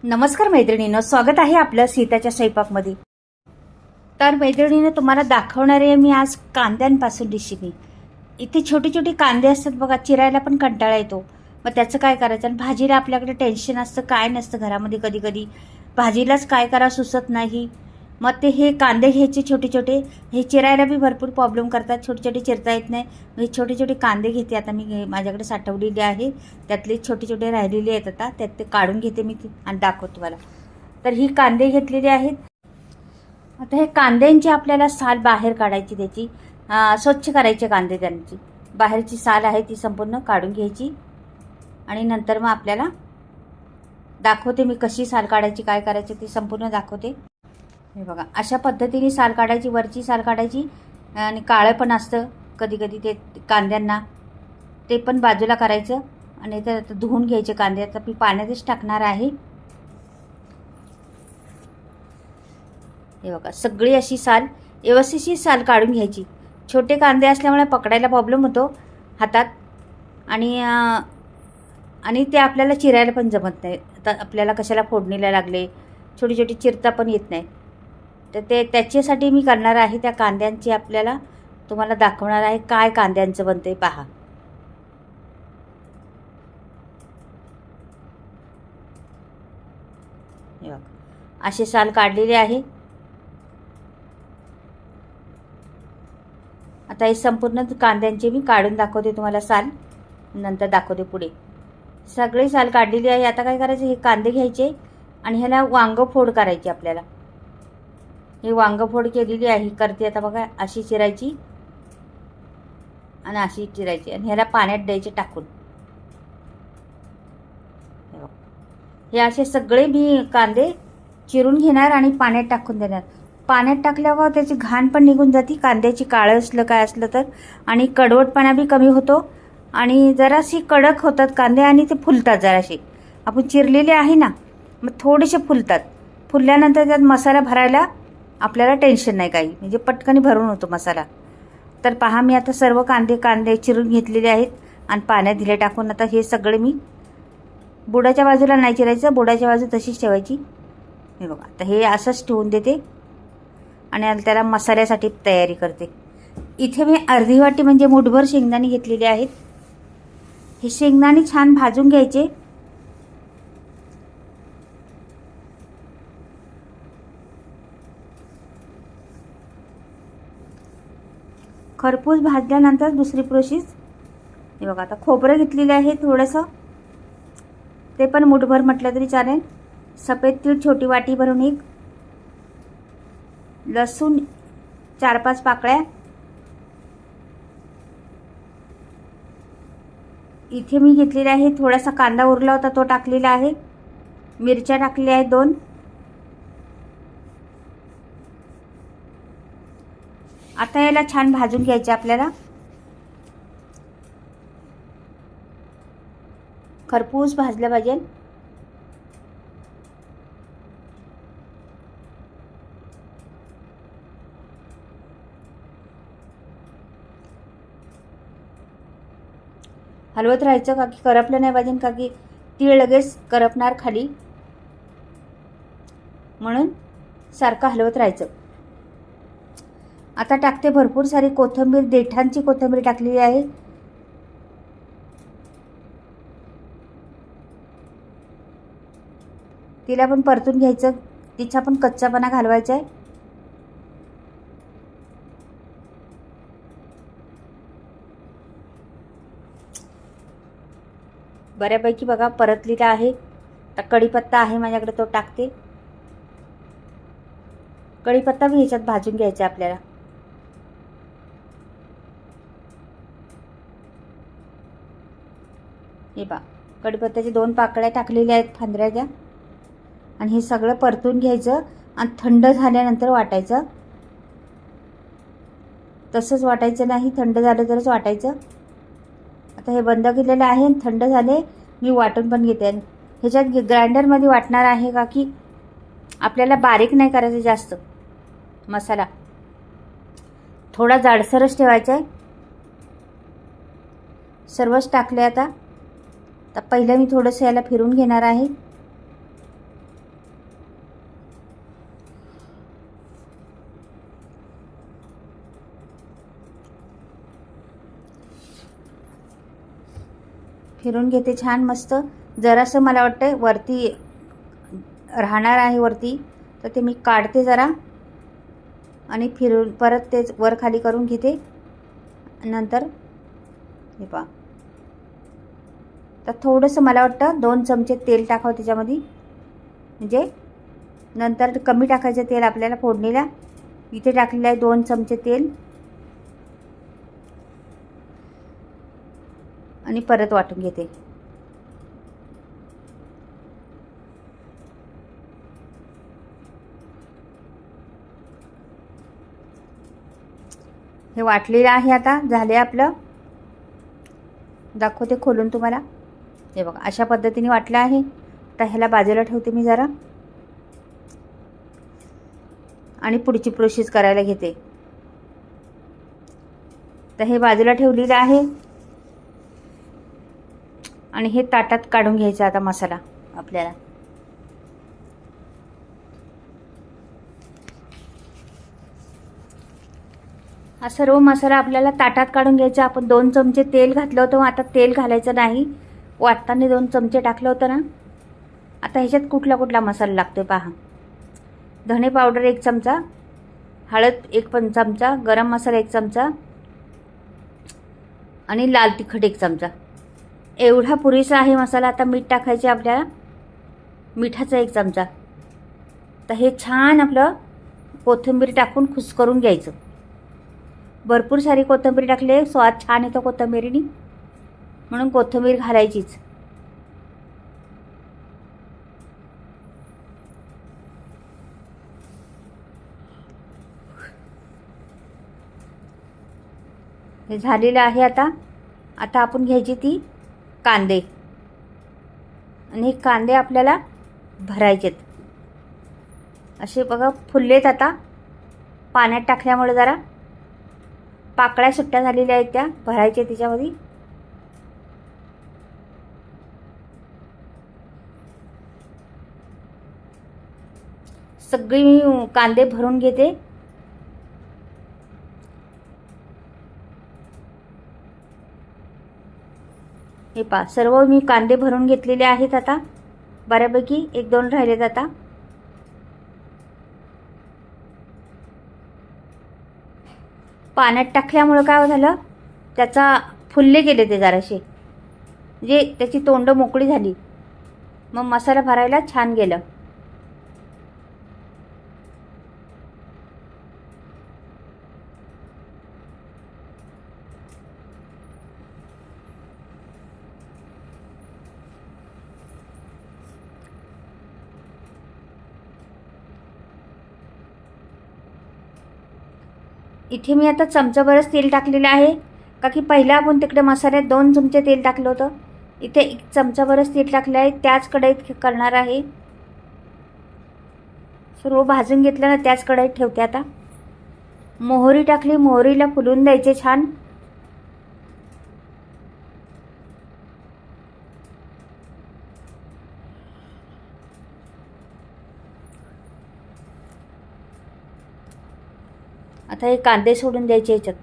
नमस्कार मैत्रिणींनो, स्वागत आहे आपलं सीताच्या स्वयंपाकमध्ये। तर मैत्रिणींनो, तुम्हाला दाखवणार आहे मी आज कांद्यांपासून रेसिपी। इथे छोटे छोटे कांदे असतात बघा, चिरायला पण कंटाळा येतो। मग त्याचं काय करायचं? आणि भाजीला आपल्याकडे टेन्शन असतं, काय नसतं घरामध्ये, कधी कधी भाजीलाच काय करा सुचत नाही। मग ते हे कांदे घ्यायचे छोटे छोटे, हे चिरायला बी भरपूर प्रॉब्लेम करतात, छोटे छोटे चिरता येत नाही। हे छोटे छोटे कांदे घेते आता मी, माझ्याकडे साठवलेले आहे, त्यातले छोटे छोटे राहिलेले आहेत, आता त्यात ते काढून घेते मी आणि दाखवतो तुम्हाला। तर ही कांदे घेतलेले आहेत। आता हे कांद्यांची आपल्याला साल बाहेर काढायची, त्याची स्वच्छ करायचे कांदे, त्यांची बाहेरची साल आहे ती संपूर्ण काढून घ्यायची। आणि नंतर मग आपल्याला दाखवते मी कशी साल काढायची, काय करायचं ते संपूर्ण दाखवते। हे बघा, अशा पद्धतीने साल काढायची, वरची साल काढायची। आणि काळं पण असतं कधी कधी ते कांद्यांना, ते पण बाजूला करायचं। आणि ते धुवून घ्यायचे कांदे, आता मी पाण्यातच टाकणार आहे। हे बघा, सगळी अशी साल व्यवस्थित साल काढून घ्यायची। छोटे कांदे असल्यामुळे पकडायला प्रॉब्लेम होतो हातात, आणि ते आपल्याला चिरायला पण जमत नाही। आता आपल्याला कशाला फोडणीला लागले, छोटी छोटी चिरता पण येत नाही, तर ते त्याच्यासाठी मी करणार आहे। त्या कांद्यांची आपल्याला तुम्हाला दाखवणार आहे काय कांद्यांचं बनते पहा। हे बघा, असे साल काढलेले आहे। आता हे संपूर्ण कांद्यांचे मी काढून दाखवते तुम्हाला साल, नंतर दाखवते पुढे। सगळे साल काढलेली आहे। आता काय करायचं, हे कांदे घ्यायचे आणि ह्याला वांग फोड करायची आपल्याला। हे वांग फोड केलेली आहे, करते आता बघा, अशी चिरायची आणि अशी चिरायची आणि ह्याला पाण्यात द्यायचे टाकून। हे असे सगळे मी कांदे चिरून घेणार आणि पाण्यात टाकून देणार। पाण्यात टाकल्यावर त्याची घाण पण निघून जाते, कांद्याची काळं असलं काय असलं तर, आणि कडवटपणा बी कमी होतो, आणि जराशी कडक होतात कांदे, आणि ते फुलतात जराशी। आपण चिरलेले आहे ना, मग थोडेसे फुलतात। फुलल्यानंतर त्यात मसाला भरायला आपल्याला टेन्शन नाही काही, म्हणजे पटकन भरून होतो मसाला। तर पहा, मी आता सर्व कांदे चिरून घेतलेले आहेत आणि पाण्यात दिले टाकून। आता हे सगळे मी बुडाच्या बाजूला नाही चिरायचं, बुडाच्या बाजू तशीच ठेवायची। हे बघा, आता हे असंच ठेवून देते आणि त्याला मसाल्यासाठी तयारी करते। इथे मी अर्धी वाटी म्हणजे मुठभर शेंगदाणे घेतलेले आहेत। हे शेंगदाणे छान भाजून घ्यायचे। खरपूस भाजल्यानंतर दुसरी प्रोसेस, हे बघा, आता खोबरं घेतलेले आहे थोडंसं, ते पण मुठभर म्हटलं तरी चालेल। सफेद तीळ छोटी वाटी भरून एक, लसूण 4-5 पाकळ्या, इथे मी घेतलेला आहे। थोडासा कांदा उरला होता तो टाकलेला आहे। मिरच्या टाकलेल्या आहेत 2। आता याला छान भाजून घ्यायचे आपल्याला, खरपूस भाजलं पाहिजे। हलवत राहायचं, का की करपलं नाही पाहिजे, का की तीळ लगेच करपणार खाली, म्हणून सारखं हलवत राहायचं। आता टाकते भरपूर सारी कोथिंबीर, देठांची कोथिंबीर टाकलेली आहे। तिला पण परतून घ्यायचं, तिचा पण कच्चापणा घालवायचा आहे। बऱ्यापैकी बघा परतलेला आहे। आता कढीपत्ता आहे माझ्याकडे, तो टाकते। कढीपत्ता भी ह्याच्यात भाजून घ्यायचा आपल्याला। हे पहा, कढीपत्त्याच्या 2 पाकळ्या टाकलेल्या आहेत, फांद्र्याच्या, आणि हे सगळं परतून घ्यायचं आणि थंड झाल्यानंतर वाटायचं। तसंच वाटायचं नाही, थंड झालं तरच वाटायचं। आता हे बंद केलेलं आहे, थंड झाले मी वाटून पण घेते। ह्याच्यात ग्राइंडरमध्ये वाटणार आहे, का की आपल्याला बारीक नाही करायचं जास्त मसाला, थोडा जाडसरच ठेवायचा आहे। सर्वच टाकले आता। तर पहिलं मी थोडंसं याला फिरून घेणार आहे। फिरून घेते छान मस्त. जरासं मला वाटतं वरती राहणार आहे वरती, तर ते मी काढते जरा आणि फिरून परत ते वर खाली करून घेते. नंतर हे पहा, तर थोडंसं मला वाटतं 2 चमचे तेल टाकावं त्याच्यामध्ये, म्हणजे नंतर कमी टाकायचं तेल आपल्याला फोडणीला. इथे टाकलेलं आहे 2 चमचे तेल आणि परत वाटून घेते. हे वाटलेलं आहे. आता झाले आपलं. दाखवते खोलून तुम्हाला. हे बघा अशा पद्धतीने वाटलं आहे. आता ह्याला बाजूला ठेवते मी जरा आणि पुढची प्रोसेस करायला घेते. तर हे बाजूला ठेवलेलं आहे आणि हे ताटात काढून घ्यायचं आता मसाला आपल्याला. हा सर्व मसाला आपल्याला ताटात काढून घ्यायचा. आपण 2 चमचे तेल घातलं होतं, आता तेल घालायचं नाही. वाटताना 2 चमचे टाकलं होतं ना. आता ह्याच्यात कुठला कुठला मसाला लागतोय पहा. धणे पावडर 1 चमचा, हळद 1 चमचा, गरम मसाला 1 चमचा आणि लाल तिखट 1 चमचा. एवढा पुरेसा आहे मसाला. आता मीठ टाकायचे आपल्याला, मिठाचा 1 चमचा. तर हे छान आपलं कोथिंबीर टाकून खुसकरून घ्यायचं. भरपूर सारी कोथिंबीर टाकले, स्वाद छान येतो कोथिंबीरीने, म्हणून कोथिंबीर घालायचीच. हे झालेलं आहे. आता आपण घ्यायची ती कांदे, आणि हे कांदे आपल्याला भरायचेत. असे बघा फुललेत. आता पाण्यात टाकल्यामुळे जरा पाकळ्या सुट्ट्या झालेल्या आहेत, त्या भरायच्या त्याच्यामध्ये. सगळी मी कांदे भरून घेते. हे पहा सर्व मी कांदे भरून घेतलेले आहेत. आता बऱ्यापैकी 1-2 राहिलेत. आता पाण्यात टाकल्यामुळं काय झालं, त्याचा फुलले गेले ते जराशे, म्हणजे त्याची तोंड मोकळी झाली, मग मसाला भरायला छान गेलं. इथे मी आता चमचाभरच तेल टाकलेलं आहे, का की पहिला आपण तिकडे मसाल्यात 2 चमचे तेल टाकलं होतं. इथे 1 चमचाभरच तेल टाकलं आहे. त्याच कढईत करणार आहे. सर्व भाजून घेतलं ना, त्याच कढईत ठेवते. आता मोहरी टाकली, मोहरीला फुलून द्यायचे छान. आता हे कांदे सोडून द्यायचे याच्यात.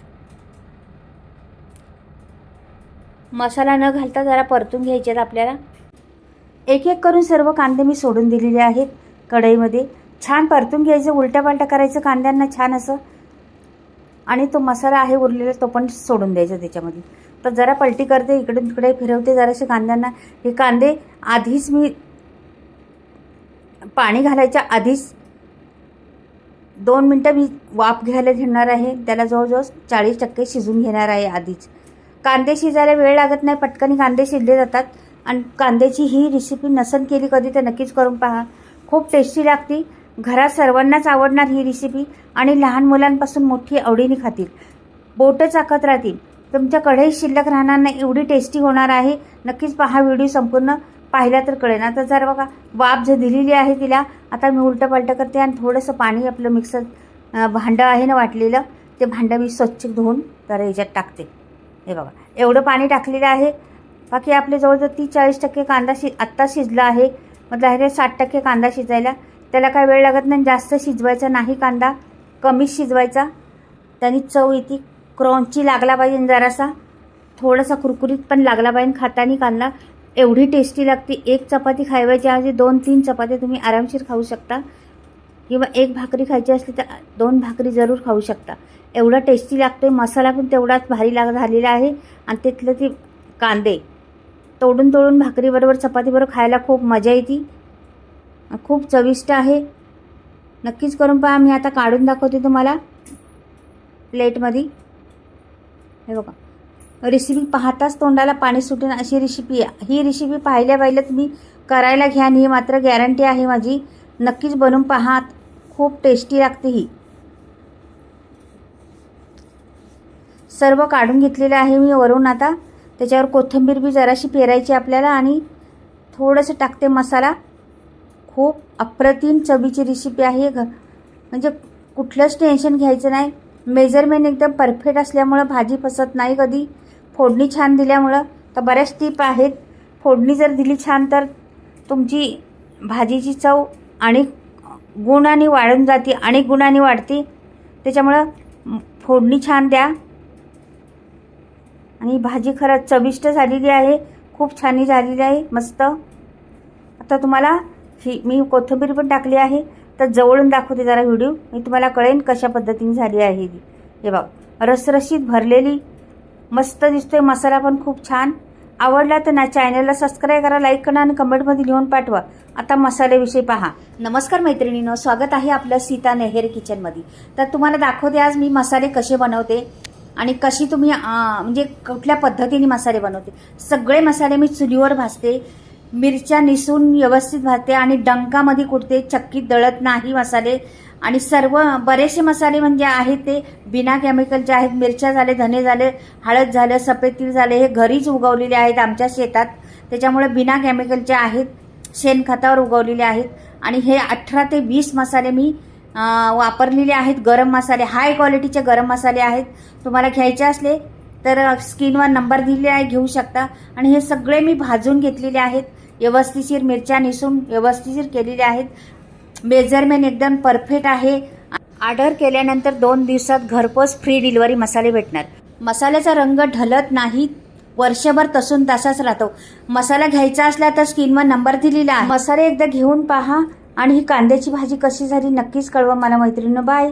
मसाला न घालता जरा परतून घ्यायचे आपल्याला. एक एक करून सर्व कांदे मी सोडून दिलेले आहेत कढईमध्ये. छान परतून घ्यायचं, उलट्या पालट्या करायचं कांद्यांना छान असं, आणि तो मसाला आहे उरलेला तो पण सोडून द्यायचा त्याच्यामध्ये. तर जरा पलटी करते, इकडून तिकडे फिरवते जरासे कांद्यांना. हे कांदे आधीच मी पाणी घालायच्या आधीच 2 मिनटं मी वाफ घ्यायला घेणार आहे. त्याला जवळजवळ 40% शिजून घेणार आहे आधीच. कांदे शिजायला वेळ लागत नाही, पटकन कांदे शिजले जातात. आणि कांद्याची ही रेसिपी नसन केली कधी तर नक्कीच करून पहा, खूप टेस्टी लागते. घरात सर्वांनाच आवडणार ही रेसिपी, आणि लहान मुलांपासून मोठी आवडीने खातील, बोटं चाकत राहतील. तुमच्या कढईत शिल्लक राहणार नाही, एवढी टेस्टी होणार आहे. नक्कीच पहा व्हिडिओ संपूर्ण पाहिला तर कळेल. आता जर बघा वाफ जे दिलेली आहे तिला, आता मी उलटं पालटं करते आणि थोडंसं पाणी आपलं मिक्सर भांडं आहे ना वाटलेलं, ते भांडं मी स्वच्छ धुवून तर याच्यात टाकते. हे बघा एवढं पाणी टाकलेलं आहे. बाकी आपले जवळजवळ 30-40% कांदा आत्ता शिजला आहे. मतलब आहे 60% कांदा शिजायला. त्याला काय वेळ लागत नाही, जास्त शिजवायचा नाही कांदा, कमी शिजवायचा. त्याने चव येते, क्रंची लागला पाहिजे जरासा. थोडासा कुरकुरीत पण लागला पाहिजे खाताना कांदा. एवढी टेस्टी लागते. एक चपाती खायच्या ऐवजी 2-3 चपात्या तुम्ही आरामशीर खाऊ शकता, किंवा एक भाकरी खायची असली तर 2 भाकरी जरूर खाऊ शकता. एवढा टेस्टी लागते. मसाला पण तेवढाच भारी झालेला आहे. आणि तिथलं ते कांदे तोडून भाकरीबरोबर चपातीबरोबर खायला खूप मजा येते. खूप चविष्ट आहे. नक्कीच करून पहा. मी आता काढून दाखवते तुम्हाला प्लेटमध्ये. हे बघा, रेसिपी पाहताच तोंडाला पाणी सुटेल अशी रेसिपी आहे. ही रेसिपी पाहिल्या तुम्ही करायला घ्या. ही मात्र गॅरंटी आहे माझी. नक्कीच बनवून पहा. खूप टेस्टी लागते ही. सर्व काढून घेतलेलं आहे मी वरून. आता त्याच्यावर कोथिंबीर बी जराशी पेरायची आपल्याला आणि थोडंसं टाकते मसाला. खूप अप्रतिम चवीची रेसिपी आहे. म्हणजे कुठलंच टेन्शन घ्यायचं नाही. मेजरमेंट एकदम परफेक्ट असल्यामुळं भाजी फसत नाही कधी. फोडणी छान दिल्यामुळं तर बऱ्याच टिप आहेत. फोडणी जर दिली छान तर तुमची भाजीची चव आणि गुणांनी वाढून जाते, अनेक गुणांनी वाढते. त्याच्यामुळं फोडणी छान द्या. आणि भाजी खरंच चविष्ट झालेली आहे. खूप छान झालेली आहे. मस्त. आता तुम्हाला ही मी कोथिंबीर पण टाकली आहे, तर जवळून दाखवते जरा व्हिडिओ. मी तुम्हाला कळेन कशा पद्धतीने झाली आहे ही. हे बघा, रसरशीत भरलेली मस्त दिसतोय. मसाला पण खूप छान. आवडला तर ना चॅनलला सबस्क्राईब करा, लाईक करा आणि कमेंटमध्ये लिहून पाठवा. आता मसाल्याविषयी पहा. नमस्कार मैत्रिणींनो, स्वागत आहे आपलं सीता नेहेर किचनमध्ये. तर तुम्हाला दाखवते आज मी मसाले कसे बनवते आणि कशी तुम्ही म्हणजे कुठल्या पद्धतीने मसाले बनवते. सगळे मसाले मी चुलीवर भाजते. मिरच्या निसून व्यवस्थित भाजते आणि डंकामध्ये कुटते. चक्कीत दळत नाही मसाले. आणि सर्व बरेचसे मसाले म्हणजे आहेत ते बिना केमिकलचे आहेत. मिरच्या झाले, धने झाले, हळद झालं, सफेद तीळ झाले, हे घरीच उगवलेले आहेत आमच्या शेतात. त्याच्यामुळे बिना केमिकलचे आहेत. शेणखतावर उगवलेले आहेत. आणि हे 18 ते 20 मसाले मी वापरलेले आहेत. गरम मसाले, हाय क्वालिटीचे गरम मसाले आहेत. तुम्हाला घ्यायचे असले तर स्क्रीनवर नंबर दिलेला आहे, घेऊ शकता. आणि हे सगळे मी भाजून घेतलेले आहेत. व्यवस्थितशीर मिरच्या निसून व्यवस्थितशीर केलेले आहेत. मेजरमेंट एकदम परफेक्ट आहे. ऑर्डर केल्यानंतर 2 दिवसात घरपोच फ्री डिलिव्हरी मसाले भेटणार. मसाल्याचा रंग ढलत नाही. वर्षभर तसून तसाच राहतो. मसाला घ्यायचा असला तर स्क्रीनवर नंबर दिलेला आहे. मसाले एकदा घेऊन पहा. आणि ही कांद्याची भाजी कशी झाली नक्कीच कळवा मला मैत्रिणींनो. बाय.